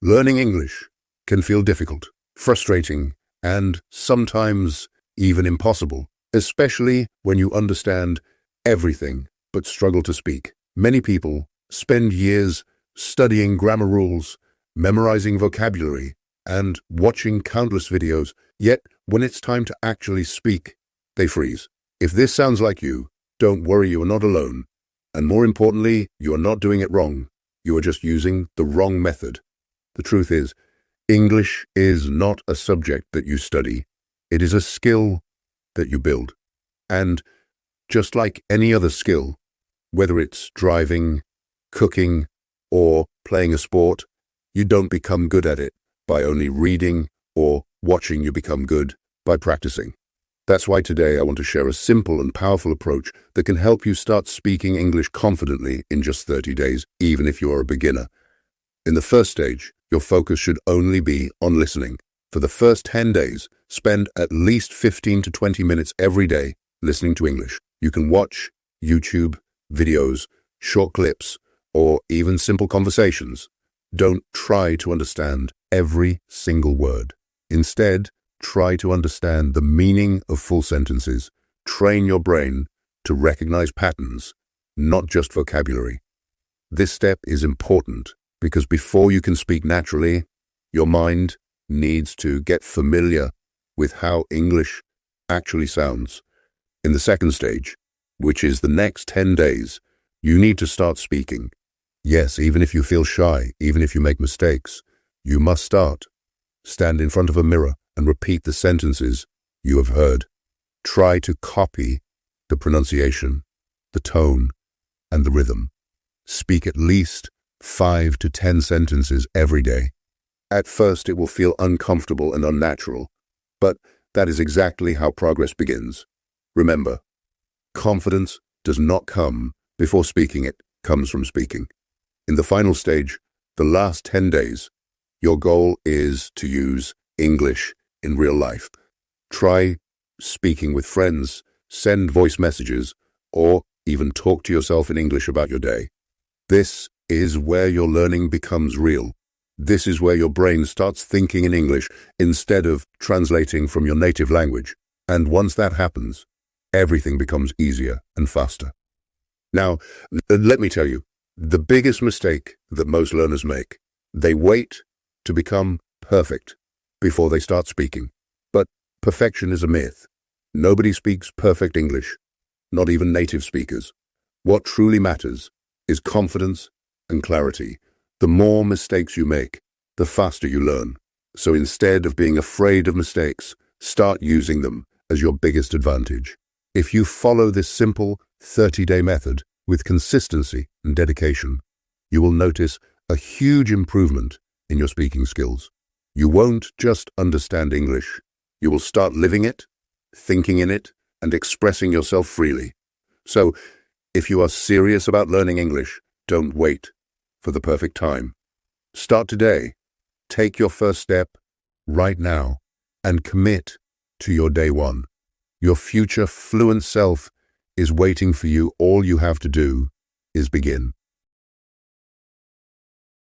Learning English can feel difficult, frustrating, and sometimes even impossible, especially when you understand everything but struggle to speak. Many people spend years studying grammar rules, memorizing vocabulary, and watching countless videos, yet when it's time to actually speak, they freeze. If this sounds like you, don't worry, you are not alone. And more importantly, you are not doing it wrong. You are just using the wrong method. The truth is, English is not a subject that you study. It is a skill that you build. And just like any other skill, whether it's driving, cooking, or playing a sport, you don't become good at it by only reading or watching. You become good by practicing. That's why today I want to share a simple and powerful approach that can help you start speaking English confidently in just 30 days, even if you are a beginner. In the first stage, your focus should only be on listening. For the first 10 days, spend at least 15 to 20 minutes every day listening to English. You can watch YouTube videos, short clips, or even simple conversations. Don't try to understand every single word. Instead, try to understand the meaning of full sentences. Train your brain to recognize patterns, not just vocabulary. This step is important because before you can speak naturally, your mind needs to get familiar with how English actually sounds. In the second stage, which is the next 10 days, you need to start speaking. Yes, even if you feel shy, even if you make mistakes, you must start. Stand in front of a mirror and repeat the sentences you have heard. Try to copy the pronunciation, the tone, and the rhythm. Speak at least 5 to 10 sentences every day. At first, it will feel uncomfortable and unnatural, but that is exactly how progress begins. Remember, confidence does not come before speaking, it comes from speaking. In the final stage, the last 10 days, your goal is to use English in real life. Try speaking with friends, send voice messages, or even talk to yourself in English about your day. This is where your learning becomes real. This is where your brain starts thinking in English instead of translating from your native language. And once that happens, everything becomes easier and faster. Now, let me tell you, the biggest mistake that most learners make, they wait to become perfect before they start speaking. But perfection is a myth. Nobody speaks perfect English, not even native speakers. What truly matters is confidence and clarity. The more mistakes you make, the faster you learn. So instead of being afraid of mistakes, start using them as your biggest advantage. If you follow this simple 30-day method with consistency and dedication, you will notice a huge improvement in your speaking skills. You won't just understand English. You will start living it, thinking in it, and expressing yourself freely. So, if you are serious about learning English, don't wait for the perfect time. Start today. Take your first step right now and commit to your day one. Your future fluent self is waiting for you. All you have to do is begin.